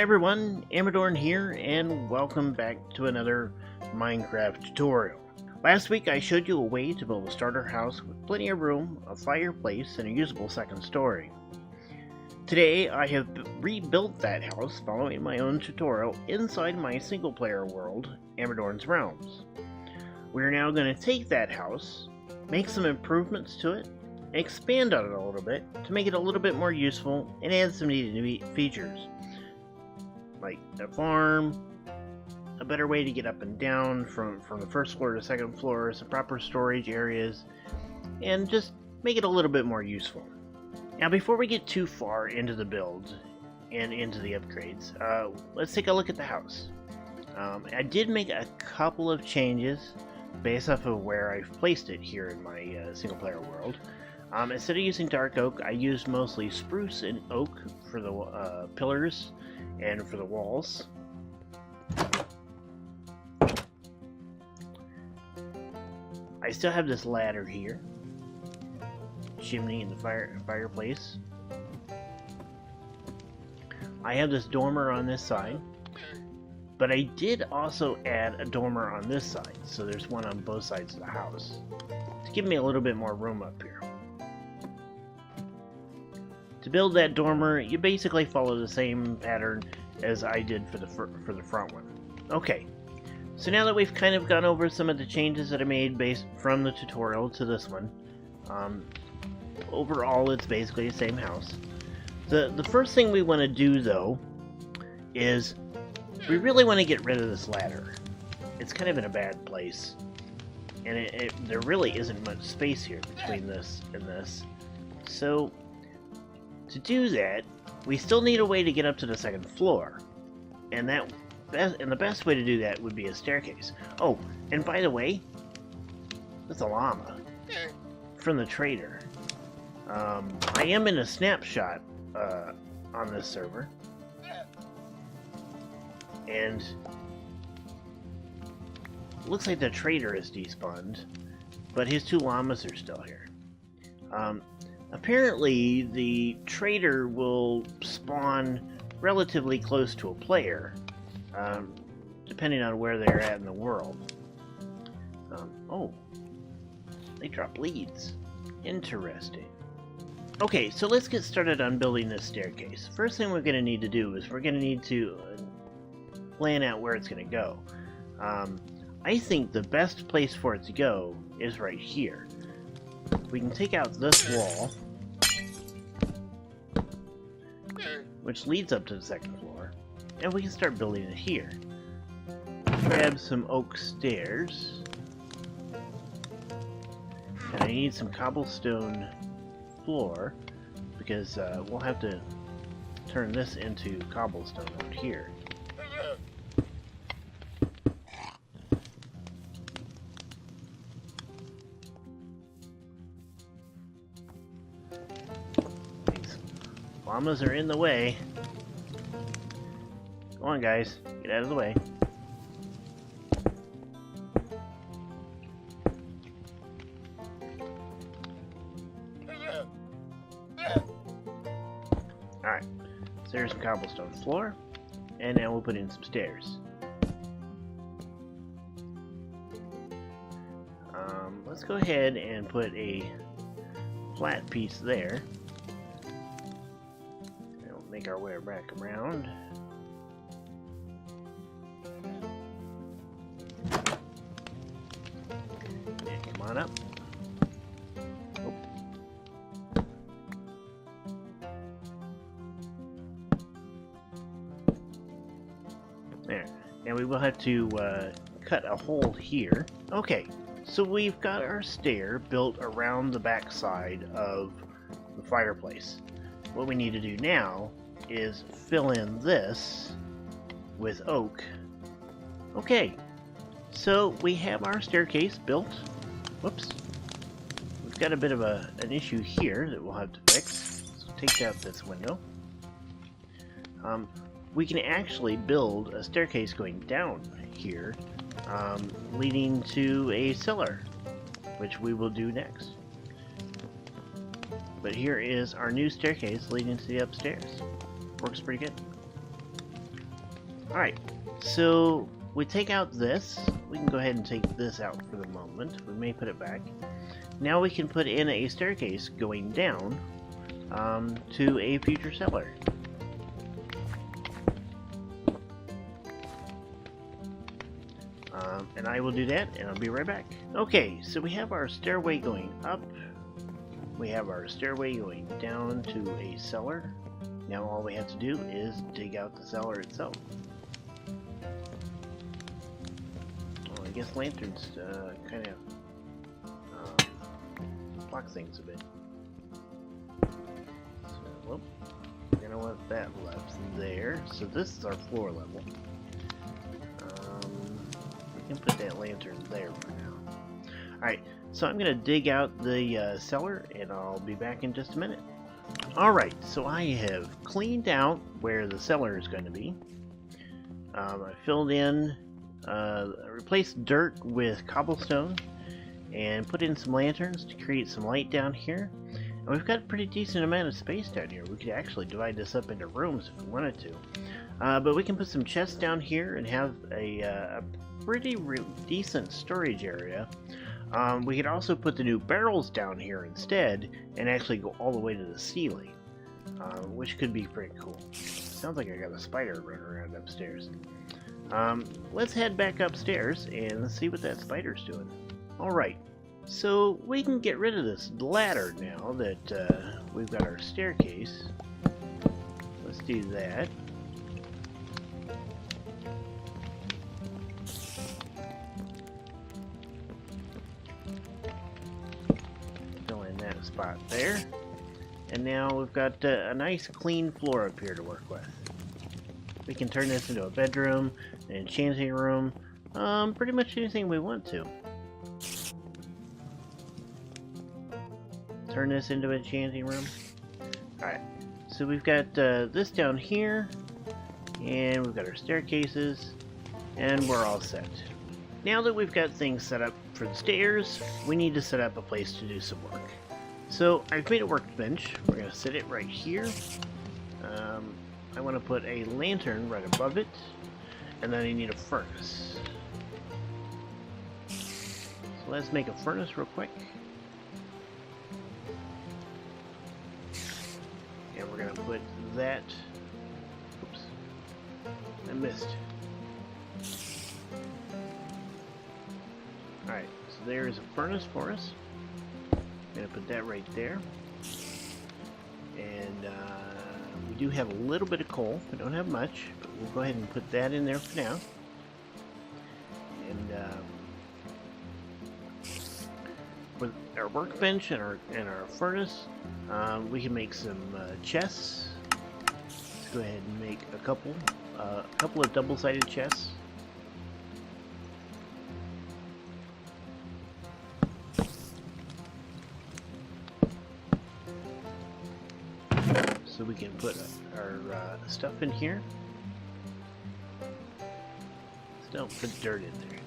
everyone, Amradorn here, and welcome back to another Minecraft tutorial. Last week I showed you a way to build a starter house with plenty of room, a fireplace, and a usable second story. Today I have rebuilt that house following my own tutorial inside my single player world, Amradorn's Realms. We are now going to take that house, make some improvements to it, and expand on it a little bit to make it a little bit more useful and add some needed new features. Like a farm, a better way to get up and down from the first floor to the second floor, some proper storage areas, and just make it a little bit more useful. Now before we get too far into the build and into the upgrades, let's take a look at the house. I did make a couple of changes based off of where I've placed it here in my single player world. Instead of using dark oak, I used mostly spruce and oak for the pillars and for the walls. I still have this ladder here, chimney and the fireplace. I have this dormer on this side, but I did also add a dormer on this side, so there's one on both sides of the house to give me a little bit more room up here. To build that dormer, you basically follow the same pattern as I did for the front one. Okay, so now that we've kind of gone over some of the changes that I made based from the tutorial to this one, overall it's basically the same house. The first thing we want to do though is we really want to get rid of this ladder. It's kind of in a bad place, and there really isn't much space here between this and this. So to do that, we still need a way to get up to the second floor, and the best way to do that would be a staircase. Oh, and by the way, that's a llama from the trader. I am in a snapshot on this server, and it looks like the trader is despawned, but his two llamas are still here. Apparently, the trader will spawn relatively close to a player, depending on where they're at in the world. Oh, they drop leads. Interesting. Okay, so let's get started on building this staircase. First thing we're going to need to do is we're going to need to plan out where it's going to go. I think the best place for it to go is right here. We can take out this wall, which leads up to the second floor, and we can start building it here. Grab some oak stairs, and I need some cobblestone floor because we'll have to turn this into cobblestone out here. Llamas are in the way. Come on, guys. Get out of the way. Alright. So there's some cobblestone floor. And now we'll put in some stairs. Let's go ahead and put a flat piece there. Make our way back around. And come on up. Oh. There. Now we will have to cut a hole here. Okay, so we've got our stair built around the back side of the fireplace. What we need to do now is fill in this with oak. Okay, so we have our staircase built. Whoops. We've got a bit of an issue here that we'll have to fix. So take out this window. We can actually build a staircase going down here, leading to a cellar, which we will do next. But here is our new staircase leading to the upstairs. Works pretty good. Alright, so we take out this. We can go ahead and take this out for the moment. We may put it back. Now we can put in a staircase going down to a future cellar. And I will do that, and I'll be right back. Okay, so we have our stairway going up. We have our stairway going down to a cellar. Now all we have to do is dig out the cellar itself. Well, I guess lanterns kind of block things a bit. So, whoop, we're gonna want that left there. So this is our floor level. We can put that lantern there for now. Alright, so I'm gonna dig out the cellar, and I'll be back in just a minute. Alright, so I have cleaned out where the cellar is going to be. I filled in, replaced dirt with cobblestone, and put in some lanterns to create some light down here. And we've got a pretty decent amount of space down here. We could actually divide this up into rooms if we wanted to. But we can put some chests down here and have a pretty decent storage area. We could also put the new barrels down here instead and actually go all the way to the ceiling, which could be pretty cool. Sounds like I got a spider running around upstairs. Let's head back upstairs and let's see what that spider's doing. Alright, so we can get rid of this ladder now that we've got our staircase. Let's do that. Spot there, and now we've got a nice clean floor up here to work with. We can turn this into a bedroom, an enchanting room, pretty much anything we want to. Turn this into an enchanting room. Alright, so we've got this down here, and we've got our staircases, and we're all set. Now that we've got things set up for the stairs, we need to set up a place to do some work. So I've made a workbench. We're going to set it right here. I want to put a lantern right above it, and then I need a furnace. So let's make a furnace real quick. And we're going to put that... Oops. I missed. Alright, so there's a furnace for us. I'm going to put that right there. And we do have a little bit of coal. We don't have much, but we'll go ahead and put that in there for now. And with our workbench and our furnace, we can make some chests. Let's go ahead and make a couple of double-sided chests. So we can put our stuff in here. Let's don't put dirt in there.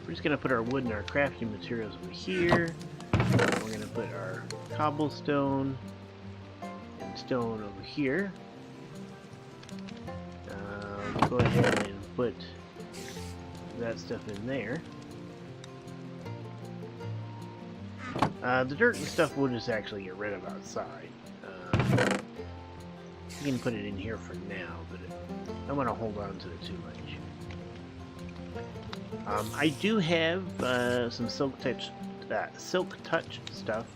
We're just going to put our wood and our crafting materials over here. We're going to put our cobblestone and stone over here. Go ahead and put that stuff in there. The dirt and stuff we'll just actually get rid of outside. You can put it in here for now, but I don't want to hold on to it too much. I do have some silk touch stuff,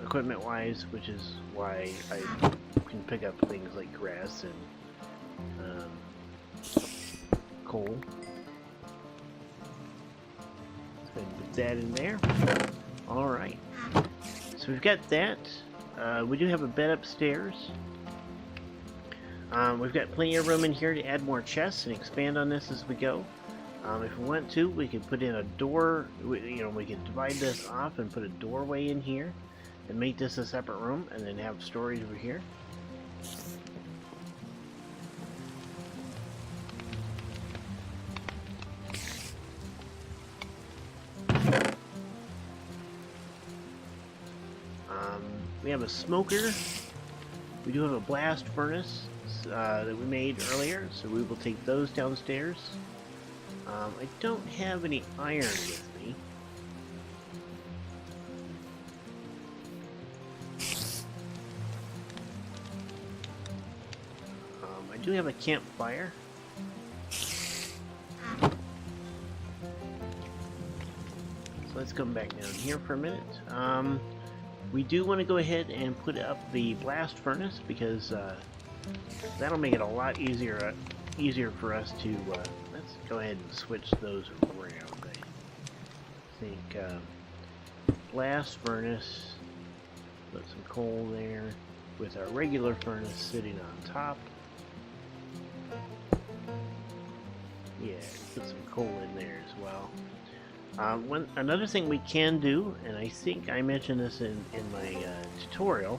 equipment-wise, which is why I can pick up things like grass and coal. Let's go ahead and put that in there. Alright, so we've got that. We do have a bed upstairs. We've got plenty of room in here to add more chests and expand on this as we go. If we want to, we could put in a door. We could divide this off and put a doorway in here and make this a separate room and then have storage over here. We have a smoker We do have a blast furnace that we made earlier, so we will take those downstairs. I don't have any iron with me. I do have a campfire. So let's come back down here for a minute. We do want to go ahead and put up the blast furnace because that'll make it a lot easier for us to. Let's go ahead and switch those around. I think blast furnace. Put some coal there with our regular furnace sitting on top. Yeah, put some coal in there as well. Another thing we can do, and I think I mentioned this in my tutorial,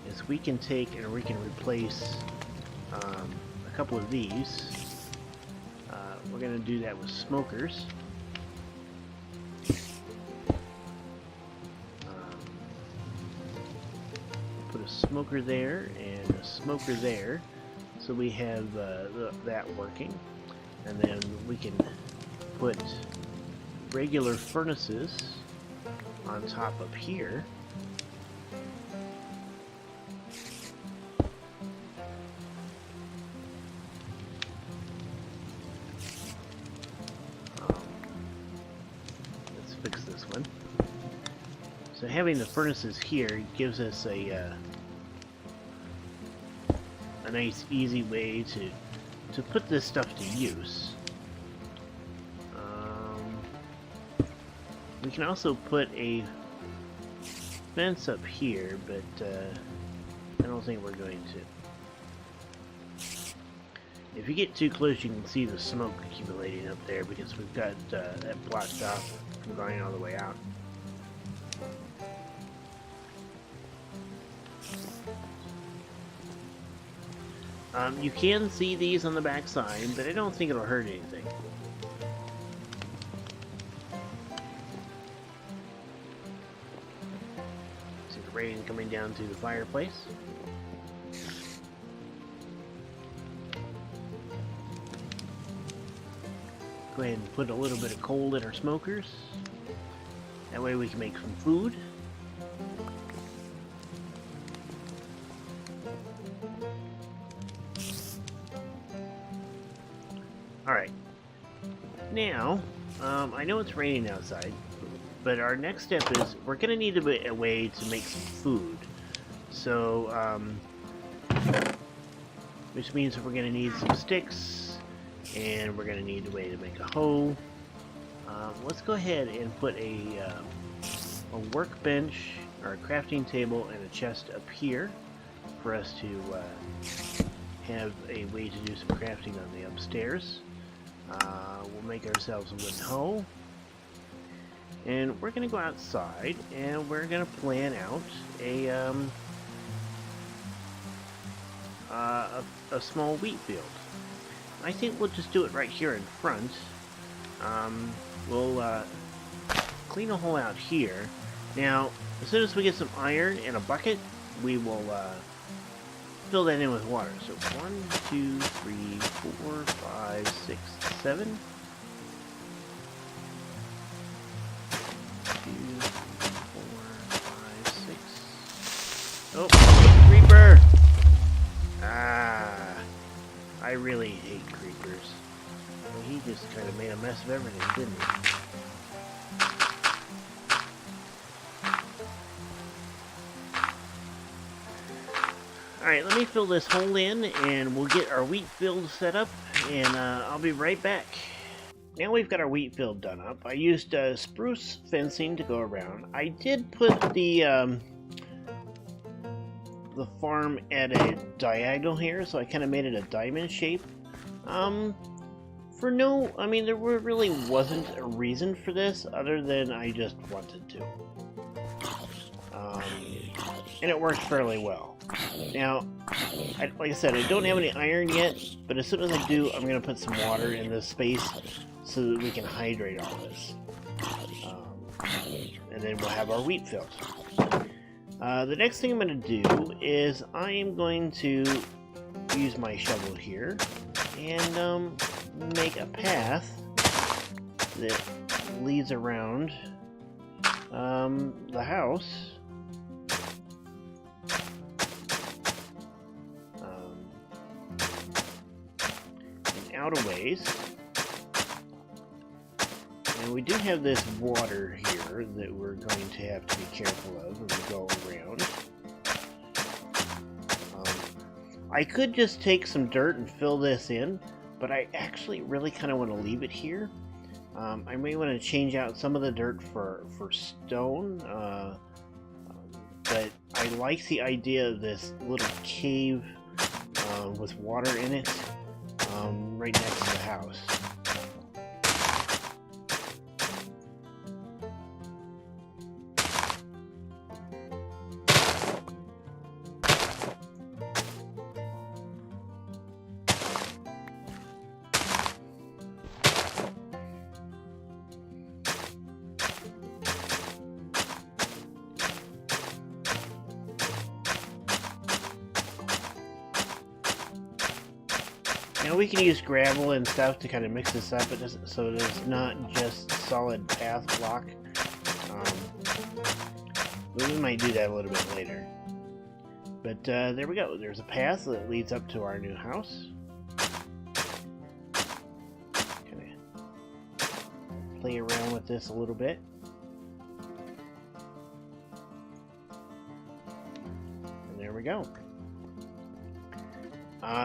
is we can take and we can replace a couple of these. We're going to do that with smokers. Put a smoker there and a smoker there, so we have that working, and then we can put regular furnaces on top up here. Let's fix this one. So having the furnaces here gives us a nice easy way to put this stuff to use. We can also put a fence up here, but I don't think we're going to. If you get too close, you can see the smoke accumulating up there because we've got that blocked off from going all the way out. You can see these on the back side, but I don't think it'll hurt anything. See the rain coming down through the fireplace. Go ahead and put a little bit of coal in our smokers. That way we can make some food. Alright, now, I know it's raining outside, but our next step is we're going to need a way to make some food. So, which means we're going to need some sticks, and we're going to need a way to make a hoe. Let's go ahead and put a workbench, or a crafting table, and a chest up here for us to have a way to do some crafting on the upstairs. We'll make ourselves a wooden hoe, and we're going to go outside and we're going to plan out a small wheat field. I think we'll just do it right here in front. We'll clean a hole out here. Now, as soon as we get some iron in a bucket, we will fill that in with water. So 1, 2, 3, 4, 5, 6, 7. 2, 4, 5, 6. Oh, creeper! Ah, I really hate creepers. Well, he just kind of made a mess of everything, didn't he? Alright, let me fill this hole in and we'll get our wheat field set up, and I'll be right back. Now we've got our wheat field done up. I used spruce fencing to go around. I did put the farm at a diagonal here, so I kind of made it a diamond shape. There really wasn't a reason for this other than I just wanted to. And it worked fairly well. Now, like I said, I don't have any iron yet, but as soon as I do, I'm going to put some water in this space so that we can hydrate all this. And then we'll have our wheat field. The next thing I'm going to do is I am going to use my shovel here and make a path that leads around the house. And out a ways. And we do have this water here that we're going to have to be careful of as we go around. I could just take some dirt and fill this in, but I actually really kind of want to leave it here. I may want to change out some of the dirt for stone, but I like the idea of this little cave with water in it right next to the house. Now we can use gravel and stuff to kind of mix this up, so it's not just solid path block. We might do that a little bit later. But there we go. There's a path that leads up to our new house. Kind of play around with this a little bit. And there we go.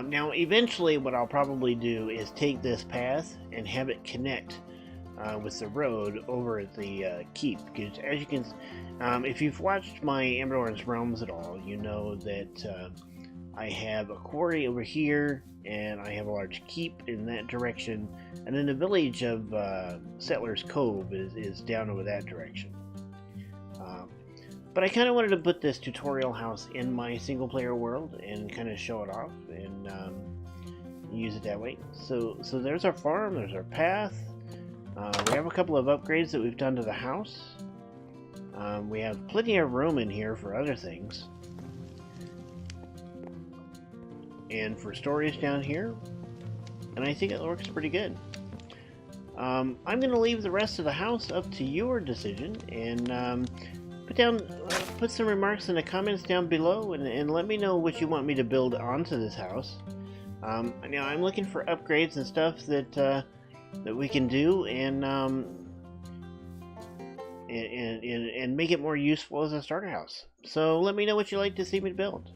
Now, eventually, what I'll probably do is take this path and have it connect with the road over at the keep. Because as you can, if you've watched my Amradorn's Realms at all, you know that I have a quarry over here, and I have a large keep in that direction, and then the village of Settlers Cove is down over that direction. But I kind of wanted to put this tutorial house in my single player world and kind of show it off and use it that way. So there's our farm, there's our path. We have a couple of upgrades that we've done to the house. We have plenty of room in here for other things. And for storage down here. And I think it works pretty good. I'm going to leave the rest of the house up to your decision, and put some remarks in the comments down below, and let me know what you want me to build onto this house. Now I'm looking for upgrades and stuff that we can do, and make it more useful as a starter house. So let me know what you'd like to see me build.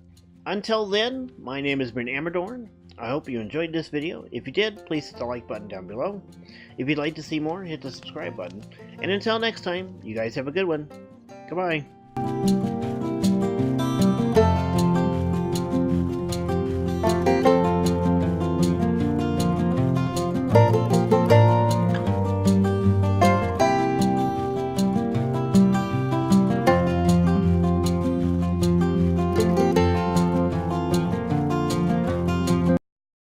Until then, my name has been Amradorn. I hope you enjoyed this video. If you did, please hit the like button down below. If you'd like to see more, hit the subscribe button. And until next time, you guys have a good one. Goodbye.